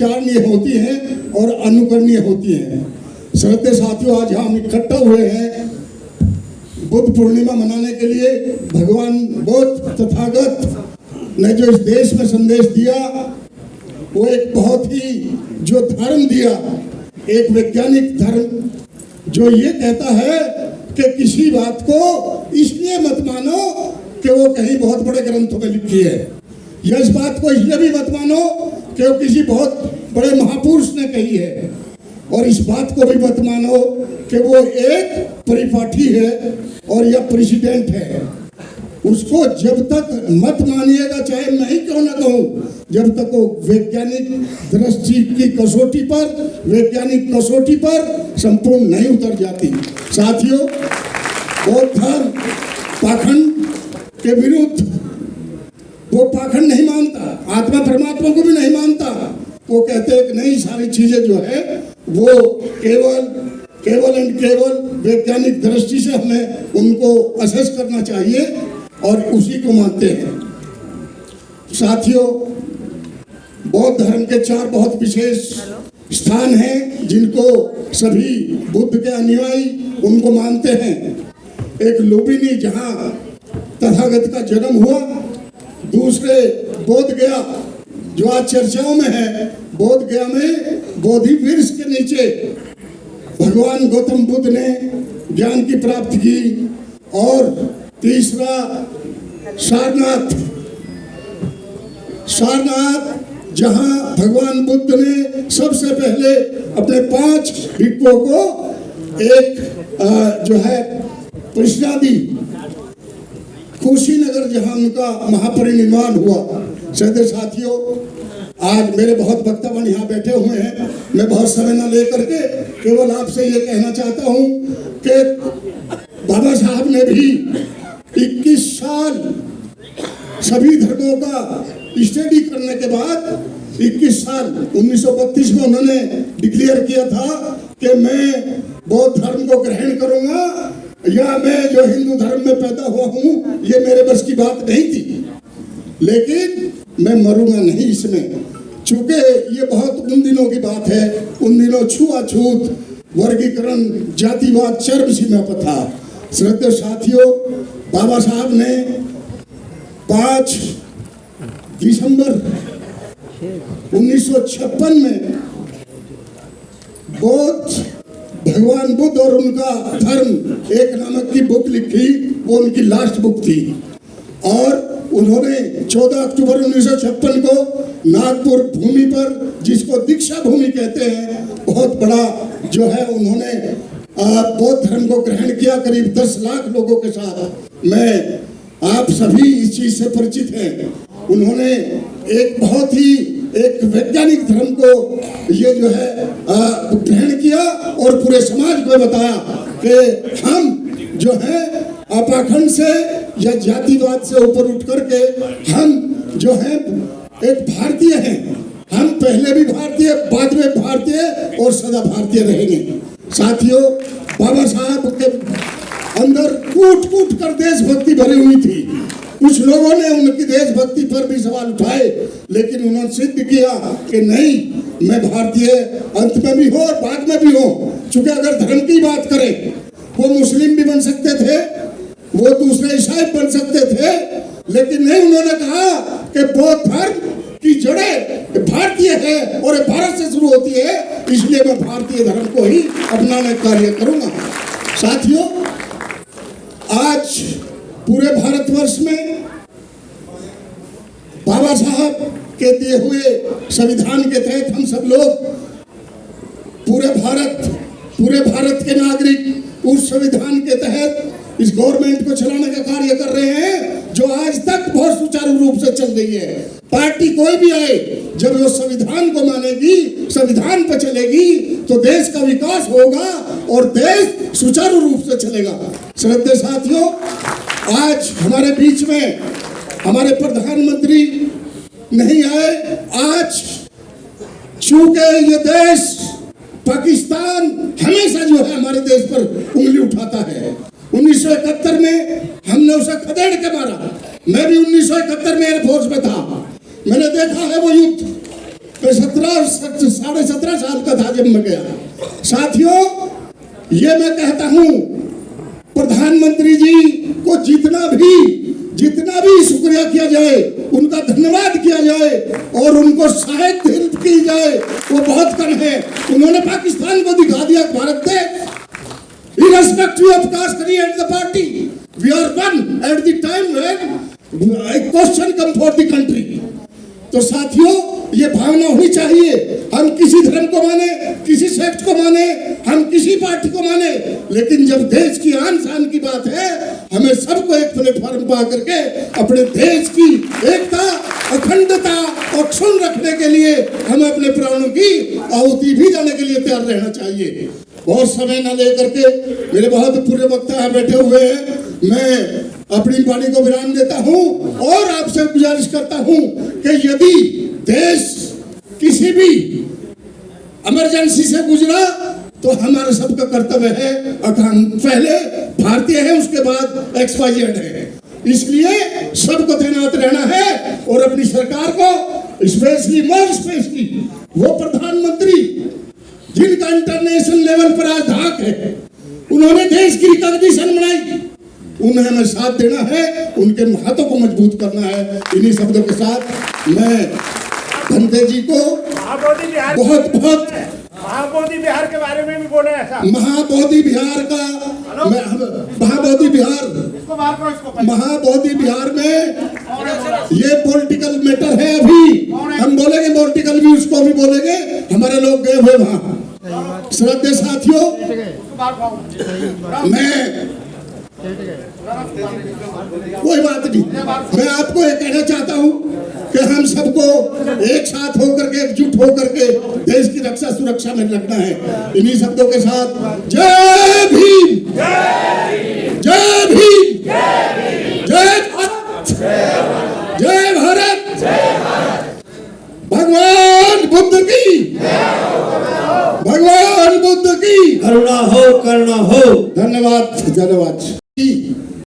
आचरणीय होती हैं और अनुकरणीय होती हैं। श्रद्धेय साथियों, आज हम इकट्ठा हुए हैं बुद्ध पूर्णिमा मनाने के लिए। भगवान बुद्ध तथागत ने जो इस देश में संदेश दिया, वो एक बहुत ही जो धर्म दिया, एक वैज्ञानिक धर्म जो ये कहता है कि किसी बात को इसलिए मत मानो कि वो कहीं बहुत बड़े ग्रंथों में लिखी है, या इस बात को इसलिए भी मत मानो कि वो किसी बहुत बड़े महापुरुष ने कही है, और इस बात को भी मत मानो कि वो एक परिपाठी है और या प्रेसिडेंट है। उसको जब तक मत मानिएगा, चाहे मैं ही क्यों ना कहूं, जब तक वो वैज्ञानिक दृष्टि की कसौटी पर, वैज्ञानिक कसौटी पर संपूर्ण नहीं उतर जाती। साथियों, बौद्ध धर्म पाखंड के विरुद्ध, वो पाखंड नहीं मानता, आत्मा परमात्मा को भी नहीं मानता। वो कहते हैं कि नहीं, सारी चीजें जो है वो केवल एंड केवल वैज्ञानिक दृष्टि से हमें उनको असेस करना चाहिए, और उसी को मानते हैं। साथियों, बौद्ध धर्म के 4 बहुत विशेष स्थान हैं जिनको सभी बुद्ध के अनुयायी उनको मानते हैं। एक लुम्बिनी, जहाँ तथागत का जन्म हुआ। दूसरे बोध गया, जो आज चर्चाओं में है। बोध गया में बोधि वृक्ष के नीचे भगवान गौतम बुद्ध ने ज्ञान की प्राप्ति की। और तीसरा सारनाथ, जहां भगवान बुद्ध ने सबसे पहले अपने 5 भिक्षुओं को एक जो है प्रश्ना दी। कुशीनगर, जहां उनका महापरिनिर्वाण हुआ। श्रद्धेय साथियों, आज मेरे बहुत वक्तागण यहाँ बैठे हुए हैं। मैं बहुत समय न लेकर के केवल आपसे ये कहना चाहता हूँ कि बाबा साहब ने भी 21 साल सभी धर्मों का स्टडी करने के बाद 21 साल 1932 में उन्होंने डिक्लेयर किया था कि मैं बौद्ध धर्म को ग्रहण करूंगा, या मैं जो हिंदू धर्म में पैदा हुआ हूँ, ये मेरे बस की बात नहीं थी, लेकिन मैं मरूंगा नहीं इसमें। चूंकि ये बहुत उन दिनों की बात है, उन दिनों छुआछूत, वर्गीकरण, जातिवाद चरम सीमा पर था। श्रद्धेय साथियों, बाबा साहब ने 5 दिसंबर 1956 में भगवान बुद्ध और उनका धर्म एक नामक की बुक लिखी। वो उनकी लास्ट बुक थी। और उन्होंने 14 अक्टूबर 1956 को नागपुर भूमि पर, जिसको दीक्षा भूमि कहते हैं, बहुत बड़ा जो है उन्होंने बौद्ध धर्म को ग्रहण किया करीब 10 लाख लोगों के साथ। मैं आप सभी इस चीज से परिचित हैं। उन्होंने एक बहुत ही एक वैज्ञानिक धर्म को ये जो है ग्रहण किया और पूरे समाज को बताया कि हम जो है पाखंड से या जातिवाद से ऊपर उठ करके हम जो है एक भारतीय हैं। हम पहले भी भारतीय, बाद में भारतीय और सदा भारतीय रहेंगे। साथियों, बाबा साहब के अंदर कूट कर देशभक्ति भरी हुई थी। कुछ लोगों ने उनकी देशभक्ति पर भी सवाल उठाए, लेकिन उन्होंने सिद्ध किया कि नहीं, मैं भारतीय अंत में भी हो और बाद में भी हो। चूंकि अगर धर्म की बात करें, वो मुस्लिम भी बन सकते थे, वो दूसरे ईसाई बन सकते थे, लेकिन नहीं, उन्होंने कहा कि बौद्ध धर्म की जड़ें भारतीय है और भारत से शुरू होती है, इसलिए मैं भारतीय धर्म को ही अपनाने का कार्य करूंगा। साथियों, आज पूरे भारतवर्ष में बाबा साहब के दिए हुए संविधान के तहत हम सब लोग पूरे भारत के नागरिक उस संविधान के तहत इस गवर्नमेंट को चलाने का कार्य कर रहे हैं, जो आज तक बहुत सुचारू रूप से चल रही है। पार्टी कोई भी आए, जब वो संविधान को मानेगी, संविधान पर चलेगी, तो देश का विकास होगा और देश सुचारू रूप से चलेगा। श्रद्धेय साथियों, आज हमारे बीच में हमारे प्रधानमंत्री नहीं आए। आज चूंकि ये देश पाकिस्तान हमेशा जो है हमारे देश पर उंगली उठाता है। 1971 में हमने उसे खदेड़ के मारा। मैं भी 1971 में एयरफोर्स में था। मैंने देखा है वो युद्ध। मैं 17.5 साल का था जब मैं गया। साथियों, ये मैं कहता हूं, प्रधानमंत्री जी को जितना भी शुक्रिया किया जाए, उनका धन्यवाद किया जाए और उनको शायद हेल्प की जाए, वो बहुत कम है। उन्होंने पाकिस्तान को दिखा दिया भारत से, irrespective of caste, creed and the party, we are one at the time when a question come for the country। तो साथियों, ये भावना होनी चाहिए। हम किसी धर्म को माने, किसी सेक्ट को माने, हम किसी पार्टी को माने, लेकिन जब देश की आन शान की बात है, हमें सबको एक प्लेटफॉर्म पर आकर के अपने देश की एकता, अखंडता और अक्षुण्ण रखने के लिए हमें अपने प्राणों की आहुति भी देने के लिए तैयार रहना चाहिए। बहुत समय न लेकर के, मेरे बहुत पूर्व वक्ता यहाँ बैठे हुए हैं, मैं अपनी वाणी को विराम देता हूं और आपसे गुजारिश करता हूं कि यदि देश किसी भी इमरजेंसी से गुजरा तो हमारा सबका कर्तव्य है, पहले भारतीय है, उसके बाद XYZ है, इसलिए सबको तैनात रहना है। और अपनी सरकार को स्पेशली, मोर स्पेशली वो प्रधानमंत्री जिनका इंटरनेशनल लेवल पर आज धाक है, उन्होंने देश की रिकॉग्निशन बनाई, उन्हें हमें साथ देना है, उनके हाथों को मजबूत करना है। इन्हीं शब्दों के साथ मैं धनते जी को बहुत महाबोधि बिहार के बारे में भी बोले ऐसा। महाबोधि बिहार का, महाबोधि बिहार में ये पॉलिटिकल मैटर है। अभी हम बोलेंगे पॉलिटिकल भी, उसको भी बोलेंगे, हमारे लोग गए हुए वहां। श्रद्धेय साथियों, मैं कोई बात नहीं, मैं आपको ये कहना चाहता हूं कि हम सबको एक साथ होकर के, एकजुट होकर के देश की रक्षा सुरक्षा में लगना है। इन्हीं शब्दों के साथ जय भीम, जय भीम, जय भारत, जय भारत, भगवान बुद्ध की, भगवान बुद्ध की करुणा हो, करुणा हो। धन्यवाद, धन्यवाद।